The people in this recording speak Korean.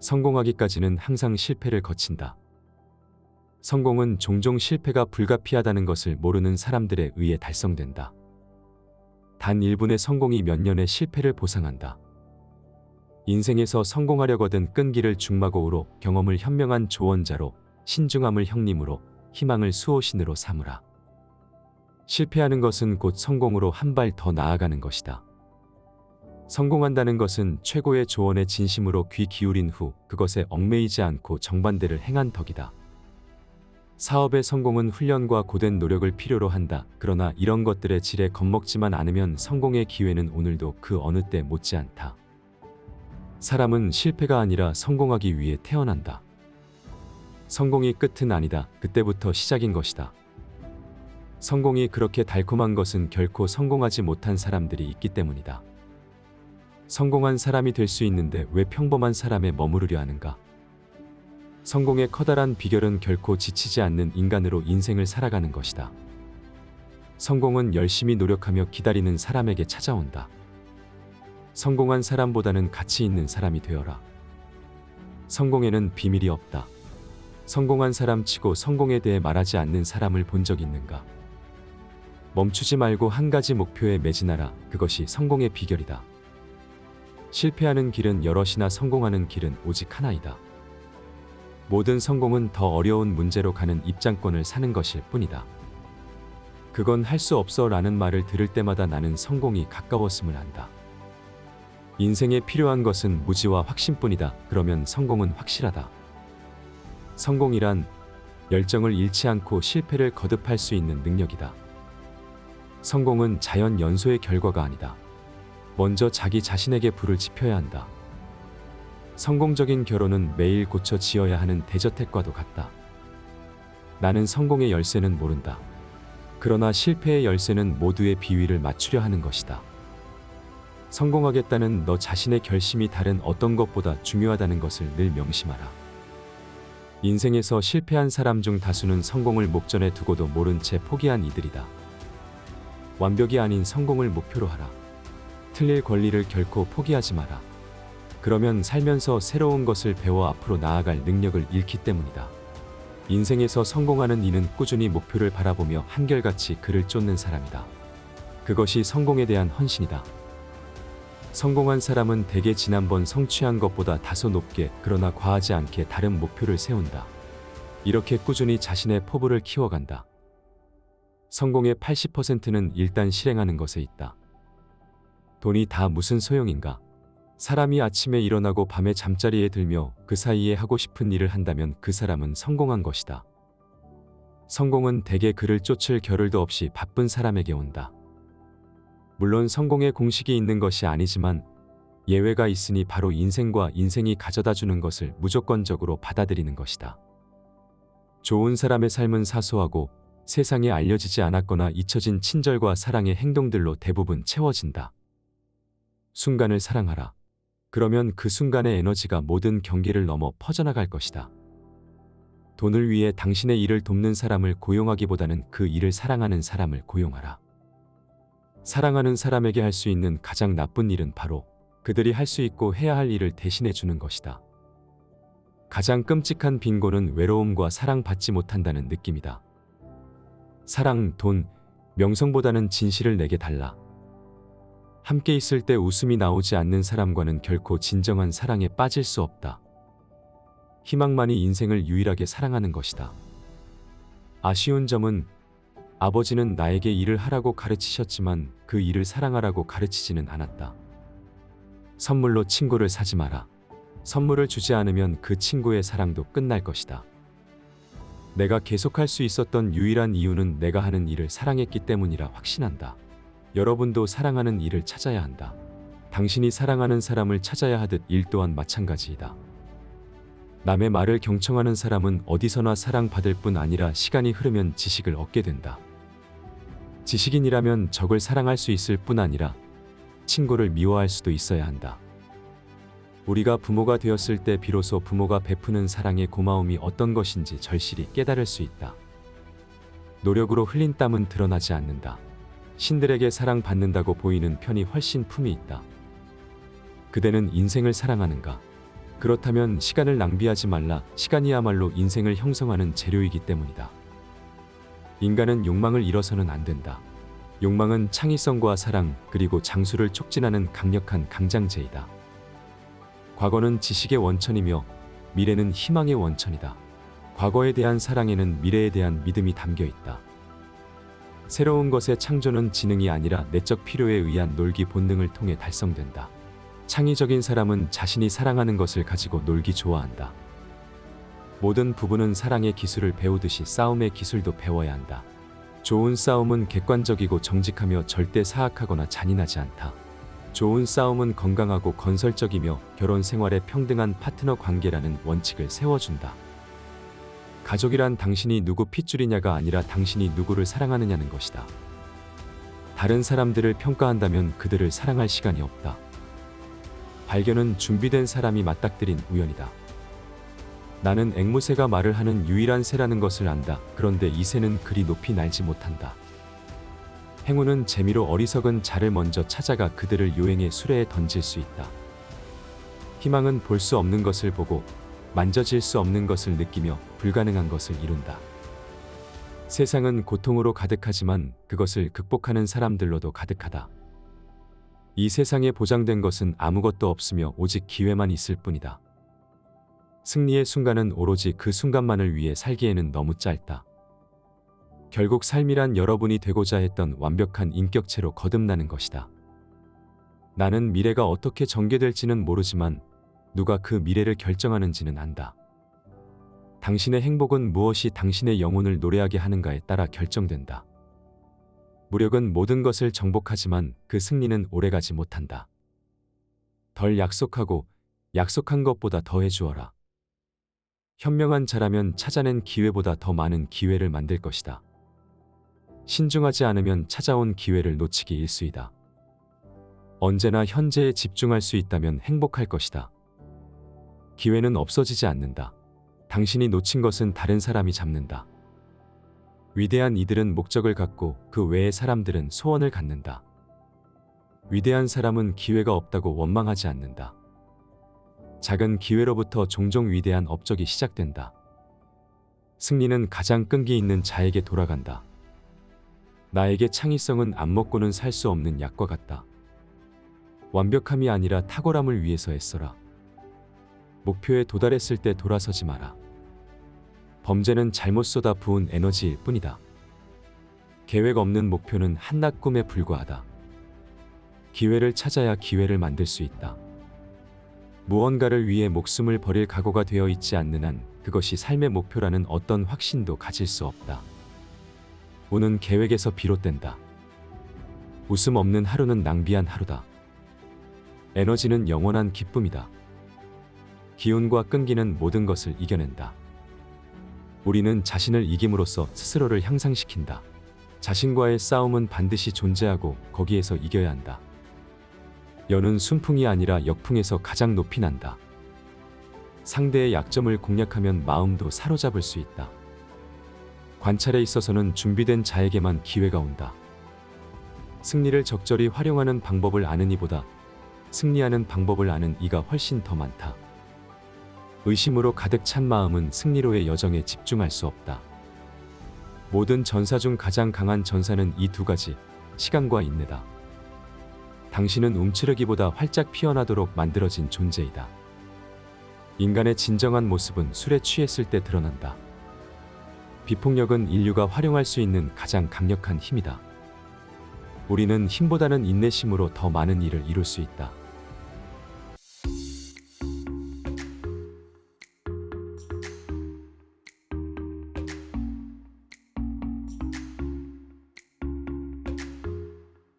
성공하기까지는 항상 실패를 거친다. 성공은 종종 실패가 불가피하다는 것을 모르는 사람들에 의해 달성된다. 단 1분의 성공이 몇 년의 실패를 보상한다. 인생에서 성공하려거든 끈기를 중마고우로, 경험을 현명한 조언자로, 신중함을 형님으로, 희망을 수호신으로 삼으라. 실패하는 것은 곧 성공으로 한 발 더 나아가는 것이다. 성공한다는 것은 최고의 조언에 진심으로 귀 기울인 후 그것에 얽매이지 않고 정반대를 행한 덕이다. 사업의 성공은 훈련과 고된 노력을 필요로 한다. 그러나 이런 것들의 질에 겁먹지만 않으면 성공의 기회는 오늘도 그 어느 때 못지않다. 사람은 실패가 아니라 성공하기 위해 태어난다. 성공이 끝은 아니다. 그때부터 시작인 것이다. 성공이 그렇게 달콤한 것은 결코 성공하지 못한 사람들이 있기 때문이다. 성공한 사람이 될 수 있는데 왜 평범한 사람에 머무르려 하는가? 성공의 커다란 비결은 결코 지치지 않는 인간으로 인생을 살아가는 것이다. 성공은 열심히 노력하며 기다리는 사람에게 찾아온다. 성공한 사람보다는 가치 있는 사람이 되어라. 성공에는 비밀이 없다. 성공한 사람 치고 성공에 대해 말하지 않는 사람을 본 적 있는가? 멈추지 말고 한 가지 목표에 매진하라. 그것이 성공의 비결이다. 실패하는 길은 여럿이나 성공하는 길은 오직 하나이다. 모든 성공은 더 어려운 문제로 가는 입장권을 사는 것일 뿐이다. 그건 할 수 없어 라는 말을 들을 때마다 나는 성공이 가까웠음을 안다. 인생에 필요한 것은 무지와 확신뿐이다. 그러면 성공은 확실하다. 성공이란 열정을 잃지 않고 실패를 거듭할 수 있는 능력이다. 성공은 자연 연소의 결과가 아니다. 먼저 자기 자신에게 불을 지펴야 한다. 성공적인 결혼은 매일 고쳐 지어야 하는 대저택과도 같다. 나는 성공의 열쇠는 모른다. 그러나 실패의 열쇠는 모두의 비위를 맞추려 하는 것이다. 성공하겠다는 너 자신의 결심이 다른 어떤 것보다 중요하다는 것을 늘 명심하라. 인생에서 실패한 사람 중 다수는 성공을 목전에 두고도 모른 채 포기한 이들이다. 완벽이 아닌 성공을 목표로 하라. 틀릴 권리를 결코 포기하지 마라. 그러면 살면서 새로운 것을 배워 앞으로 나아갈 능력을 잃기 때문이다. 인생에서 성공하는 이는 꾸준히 목표를 바라보며 한결같이 그를 쫓는 사람이다. 그것이 성공에 대한 헌신이다. 성공한 사람은 대개 지난번 성취한 것보다 다소 높게, 그러나 과하지 않게 다른 목표를 세운다. 이렇게 꾸준히 자신의 포부를 키워간다. 성공의 80%는 일단 실행하는 것에 있다. 돈이 다 무슨 소용인가? 사람이 아침에 일어나고 밤에 잠자리에 들며 그 사이에 하고 싶은 일을 한다면 그 사람은 성공한 것이다. 성공은 대개 그를 쫓을 겨를도 없이 바쁜 사람에게 온다. 물론 성공의 공식이 있는 것이 아니지만 예외가 있으니 바로 인생과 인생이 가져다주는 것을 무조건적으로 받아들이는 것이다. 좋은 사람의 삶은 사소하고 세상에 알려지지 않았거나 잊혀진 친절과 사랑의 행동들로 대부분 채워진다. 순간을 사랑하라. 그러면 그 순간의 에너지가 모든 경계를 넘어 퍼져나갈 것이다. 돈을 위해 당신의 일을 돕는 사람을 고용하기보다는 그 일을 사랑하는 사람을 고용하라. 사랑하는 사람에게 할 수 있는 가장 나쁜 일은 바로 그들이 할 수 있고 해야 할 일을 대신해 주는 것이다. 가장 끔찍한 빈곤은 외로움과 사랑받지 못한다는 느낌이다. 사랑, 돈, 명성보다는 진실을 내게 달라. 함께 있을 때 웃음이 나오지 않는 사람과는 결코 진정한 사랑에 빠질 수 없다. 희망만이 인생을 유일하게 사랑하는 것이다. 아쉬운 점은 아버지는 나에게 일을 하라고 가르치셨지만 그 일을 사랑하라고 가르치지는 않았다. 선물로 친구를 사지 마라. 선물을 주지 않으면 그 친구의 사랑도 끝날 것이다. 내가 계속할 수 있었던 유일한 이유는 내가 하는 일을 사랑했기 때문이라 확신한다. 여러분도 사랑하는 일을 찾아야 한다. 당신이 사랑하는 사람을 찾아야 하듯 일 또한 마찬가지이다. 남의 말을 경청하는 사람은 어디서나 사랑받을 뿐 아니라 시간이 흐르면 지식을 얻게 된다. 지식인이라면 적을 사랑할 수 있을 뿐 아니라 친구를 미워할 수도 있어야 한다. 우리가 부모가 되었을 때 비로소 부모가 베푸는 사랑의 고마움이 어떤 것인지 절실히 깨달을 수 있다. 노력으로 흘린 땀은 드러나지 않는다. 신들에게 사랑받는다고 보이는 편이 훨씬 품이 있다. 그대는 인생을 사랑하는가? 그렇다면 시간을 낭비하지 말라. 시간이야말로 인생을 형성하는 재료이기 때문이다. 인간은 욕망을 잃어서는 안 된다. 욕망은 창의성과 사랑 그리고 장수를 촉진하는 강력한 강장제이다. 과거는 지식의 원천이며 미래는 희망의 원천이다. 과거에 대한 사랑에는 미래에 대한 믿음이 담겨 있다. 새로운 것의 창조는 지능이 아니라 내적 필요에 의한 놀기 본능을 통해 달성된다. 창의적인 사람은 자신이 사랑하는 것을 가지고 놀기 좋아한다. 모든 부부는 사랑의 기술을 배우듯이 싸움의 기술도 배워야 한다. 좋은 싸움은 객관적이고 정직하며 절대 사악하거나 잔인하지 않다. 좋은 싸움은 건강하고 건설적이며 결혼 생활에 평등한 파트너 관계라는 원칙을 세워준다. 가족이란 당신이 누구 핏줄이냐가 아니라 당신이 누구를 사랑하느냐는 것이다. 다른 사람들을 평가한다면 그들을 사랑할 시간이 없다. 발견은 준비된 사람이 맞닥뜨린 우연이다. 나는 앵무새가 말을 하는 유일한 새라는 것을 안다. 그런데 이 새는 그리 높이 날지 못한다. 행운은 재미로 어리석은 자를 먼저 찾아가 그들을 요행의 수레에 던질 수 있다. 희망은 볼 수 없는 것을 보고 만져질 수 없는 것을 느끼며 불가능한 것을 이룬다. 세상은 고통으로 가득하지만 그것을 극복하는 사람들로도 가득하다. 이 세상에 보장된 것은 아무것도 없으며 오직 기회만 있을 뿐이다. 승리의 순간은 오로지 그 순간만을 위해 살기에는 너무 짧다. 결국 삶이란 여러분이 되고자 했던 완벽한 인격체로 거듭나는 것이다. 나는 미래가 어떻게 전개될지는 모르지만 누가 그 미래를 결정하는지는 안다. 당신의 행복은 무엇이 당신의 영혼을 노래하게 하는가에 따라 결정된다. 무력은 모든 것을 정복하지만 그 승리는 오래가지 못한다. 덜 약속하고 약속한 것보다 더 해주어라. 현명한 자라면 찾아낸 기회보다 더 많은 기회를 만들 것이다. 신중하지 않으면 찾아온 기회를 놓치기 일쑤이다. 언제나 현재에 집중할 수 있다면 행복할 것이다. 기회는 없어지지 않는다. 당신이 놓친 것은 다른 사람이 잡는다. 위대한 이들은 목적을 갖고 그 외의 사람들은 소원을 갖는다. 위대한 사람은 기회가 없다고 원망하지 않는다. 작은 기회로부터 종종 위대한 업적이 시작된다. 승리는 가장 끈기 있는 자에게 돌아간다. 나에게 창의성은 안 먹고는 살 수 없는 약과 같다. 완벽함이 아니라 탁월함을 위해서 애써라. 목표에 도달했을 때 돌아서지 마라. 범죄는 잘못 쏟아 부은 에너지일 뿐이다. 계획 없는 목표는 한낱 꿈에 불과하다. 기회를 찾아야 기회를 만들 수 있다. 무언가를 위해 목숨을 버릴 각오가 되어 있지 않는 한 그것이 삶의 목표라는 어떤 확신도 가질 수 없다. 운은 계획에서 비롯된다. 웃음 없는 하루는 낭비한 하루다. 에너지는 영원한 기쁨이다. 기운과 끈기는 모든 것을 이겨낸다. 우리는 자신을 이김으로써 스스로를 향상시킨다. 자신과의 싸움은 반드시 존재하고 거기에서 이겨야 한다. 연은 순풍이 아니라 역풍에서 가장 높이 난다. 상대의 약점을 공략하면 마음도 사로잡을 수 있다. 관찰에 있어서는 준비된 자에게만 기회가 온다. 승리를 적절히 활용하는 방법을 아는 이보다 승리하는 방법을 아는 이가 훨씬 더 많다. 의심으로 가득 찬 마음은 승리로의 여정에 집중할 수 없다. 모든 전사 중 가장 강한 전사는 이 두 가지, 시간과 인내다. 당신은 움츠르기보다 활짝 피어나도록 만들어진 존재이다. 인간의 진정한 모습은 술에 취했을 때 드러난다. 비폭력은 인류가 활용할 수 있는 가장 강력한 힘이다. 우리는 힘보다는 인내심으로 더 많은 일을 이룰 수 있다.